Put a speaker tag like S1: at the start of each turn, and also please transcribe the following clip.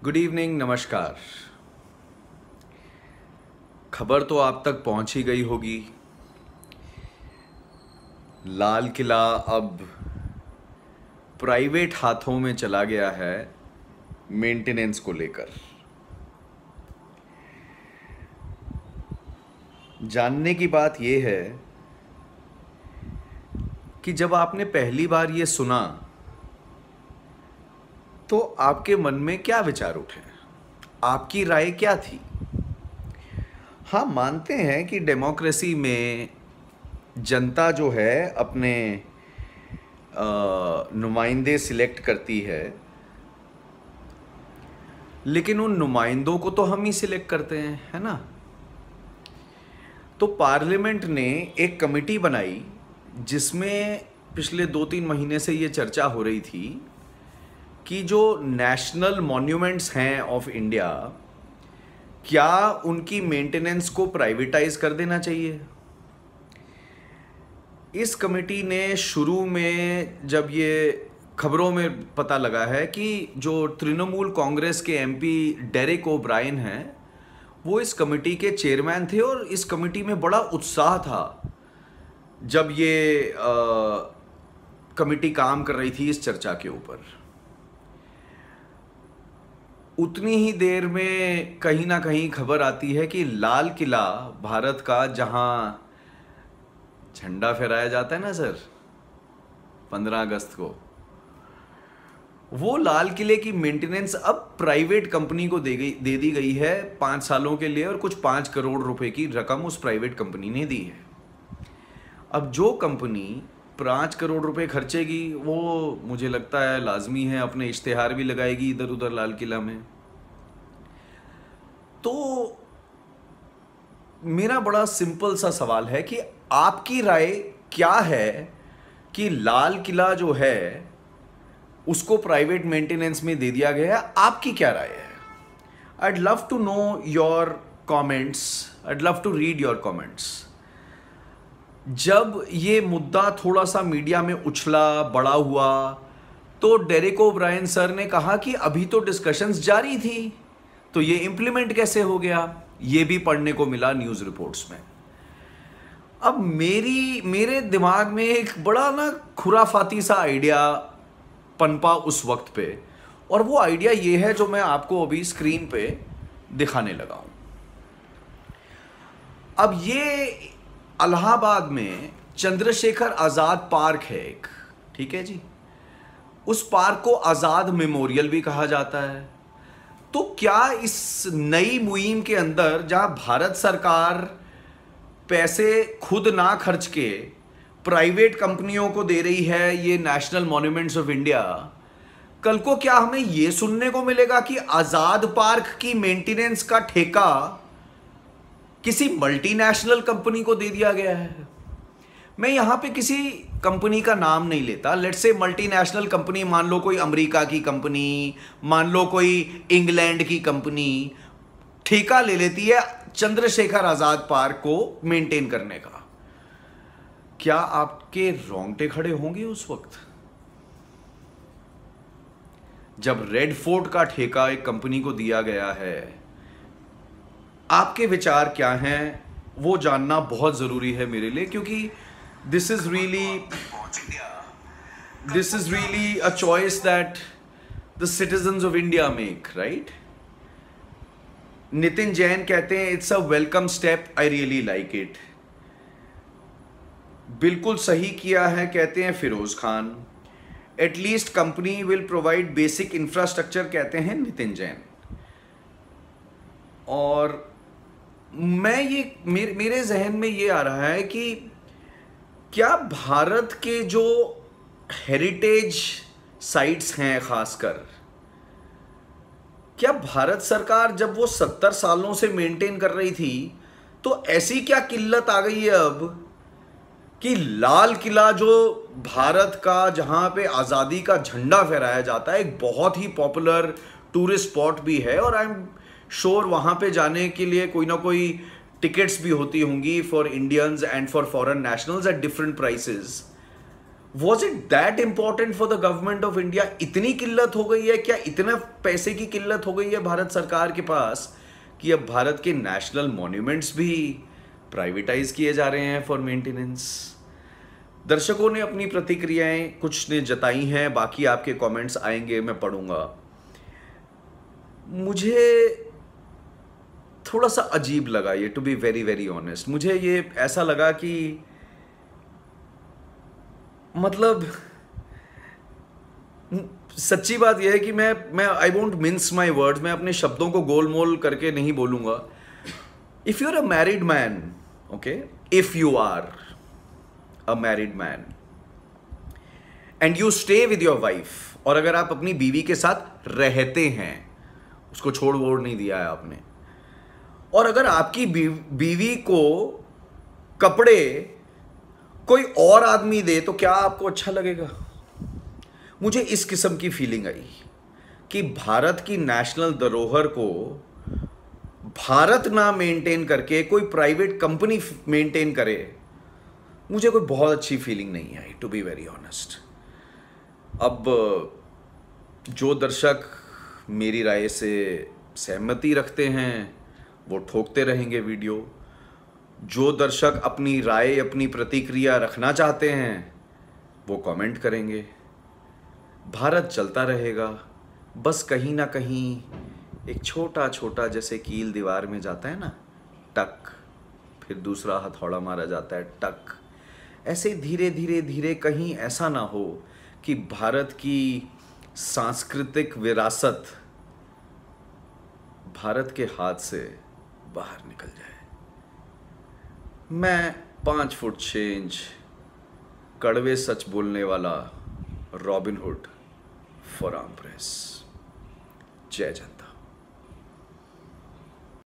S1: Good evening, नमस्कार। खबर तो आप तक पहुंच ही गई होगी। लाल किला अब प्राइवेट हाथों में चला गया है मेंटेनेंस को लेकर। जानने की बात यह है कि जब आपने पहली बार ये सुना तो आपके मन में क्या विचार उठे, आपकी राय क्या थी? हाँ, मानते हैं कि डेमोक्रेसी में जनता जो है अपने नुमाइंदे सिलेक्ट करती है, लेकिन उन नुमाइंदों को तो हम ही सिलेक्ट करते हैं, है ना? तो पार्लियामेंट ने एक कमेटी बनाई जिसमें पिछले 2-3 महीने से ये चर्चा हो रही थी कि जो नेशनल मॉन्यूमेंट्स हैं ऑफ इंडिया, क्या उनकी मेंटेनेंस को प्राइवेटाइज कर देना चाहिए। इस कमेटी ने शुरू में, जब ये खबरों में पता लगा है कि जो तृणमूल कांग्रेस के एमपी डेरेक ओब्रायन हैं, वो इस कमेटी के चेयरमैन थे और इस कमेटी में बड़ा उत्साह था जब ये कमेटी काम कर रही थी इस चर्चा के ऊपर। उतनी ही देर में कहीं ना कहीं खबर आती है कि लाल किला, भारत का जहां झंडा फहराया जाता है ना सर 15 अगस्त को, वो लाल किले की मेंटेनेंस अब प्राइवेट कंपनी को दे दी गई है 5 सालों के लिए, और कुछ 5 करोड़ रुपए की रकम उस प्राइवेट कंपनी ने दी है। अब जो कंपनी 5 करोड़ रुपए खर्चेगी, वो मुझे लगता है लाजमी है अपने इश्तेहार भी लगाएगी इधर उधर लाल किला में। तो मेरा बड़ा सिंपल सा सवाल है कि आपकी राय क्या है कि लाल किला जो है उसको प्राइवेट मेंटेनेंस में दे दिया गया है। आपकी क्या राय है? I'd love to know your comments. I'd love to read your comments. जब ये मुद्दा थोड़ा सा मीडिया में उछला, बड़ा हुआ, तो डेरेक ओब्रायन सर ने कहा कि अभी तो डिस्कशंस जारी थी, तो ये इंप्लीमेंट कैसे हो गया? ये भी पढ़ने को मिला न्यूज़ रिपोर्ट्स में। अब मेरे दिमाग में एक बड़ा ना खुराफाती सा आइडिया पनपा उस वक्त पे, और वो आइडिया ये है जो मैं आपको अभी स्क्रीन पे दिखाने लगा हूं। अब ये इलाहाबाद में चंद्रशेखर आजाद पार्क है एक, ठीक है जी। उस पार्क को आजाद मेमोरियल भी कहा जाता है। तो क्या इस नई मुहिम के अंदर, जहां भारत सरकार पैसे खुद ना खर्च के प्राइवेट कंपनियों को दे रही है ये नेशनल मॉन्यूमेंट्स ऑफ इंडिया, कल को क्या हमें ये सुनने को मिलेगा कि आजाद पार्क की मेंटेनेंस का ठेका किसी मल्टीनेशनल कंपनी को दे दिया गया है? मैं यहां पे किसी कंपनी का नाम नहीं लेता। लेट्स से मल्टीनेशनल कंपनी, मान लो कोई अमेरिका की कंपनी, मान लो कोई इंग्लैंड की कंपनी ठेका ले लेती है चंद्रशेखर आजाद पार्क को मेंटेन करने का। क्या आपके रोंगटे खड़े होंगे उस वक्त? जब रेड फोर्ट का ठेका एक कंपनी को दिया गया है, आपके विचार क्या हैं वो जानना बहुत जरूरी है मेरे लिए, क्योंकि this is really a choice that the citizens of India make, right? Nitin Jain कहते हैं it's a welcome step, I really like it. बिल्कुल सही किया है, कहते हैं Firoz Khan. At least company will provide basic infrastructure, कहते हैं नितिन जैन। और मेरे जहन में ये आ रहा है कि क्या भारत के जो हेरिटेज साइट्स हैं, खासकर, क्या भारत सरकार जब वो 70 सालों से मेंटेन कर रही थी, तो ऐसी क्या किल्लत आ गई है अब कि लाल किला, जो भारत का, जहां पे आज़ादी का झंडा फहराया जाता है, एक बहुत ही पॉपुलर टूरिस्ट स्पॉट भी है, और आई एम श्योर वहां पे जाने के लिए कोई ना कोई टिकट्स भी होती होंगी for Indians and for foreign nationals at different prices. Was it that important for the government of India? इतनी किल्लत हो गई है क्या, इतना पैसे की किल्लत हो गई है भारत सरकार के पास कि अब भारत के नेशनल मॉन्यूमेंट्स भी प्राइवेटाइज किए जा रहे हैं फॉर मेंटेनेंस? दर्शकों ने अपनी प्रतिक्रियाएं कुछ ने जताई हैं, बाकी आपके कमेंट्स आएंगे, मैं पढ़ूंगा। मुझे थोड़ा सा अजीब लगा ये, to be very very honest. मुझे ये ऐसा लगा कि मतलब सच्ची बात यह है कि मैं I won't mince my words, मैं अपने शब्दों को गोलमोल करके नहीं बोलूंगा। If you are a married man, okay, if you are a married man and you stay with your wife, और अगर आप अपनी बीवी के साथ रहते हैं, उसको छोड़ वोड़ नहीं दिया है आपने, और अगर आपकी बीवी को कपड़े कोई और आदमी दे तो क्या आपको अच्छा लगेगा? मुझे इस किस्म की फीलिंग आई कि भारत की नेशनल धरोहर को भारत ना मेंटेन करके कोई प्राइवेट कंपनी मेंटेन करे, मुझे कोई बहुत अच्छी फीलिंग नहीं आई, टू बी वेरी ऑनेस्ट। अब जो दर्शक मेरी राय से सहमति रखते हैं वो ठोकते रहेंगे वीडियो, जो दर्शक अपनी राय, अपनी प्रतिक्रिया रखना चाहते हैं वो कमेंट करेंगे। भारत चलता रहेगा, बस कहीं ना कहीं एक छोटा छोटा, जैसे कील दीवार में जाता है ना, टक, फिर दूसरा हथौड़ा मारा जाता है, टक, ऐसे धीरे धीरे धीरे कहीं ऐसा ना हो कि भारत की सांस्कृतिक विरासत भारत के हाथ से बाहर निकल जाए। मैं 5 फुट 6 इंच कड़वे सच बोलने वाला robin hood for arm press. जय जनता।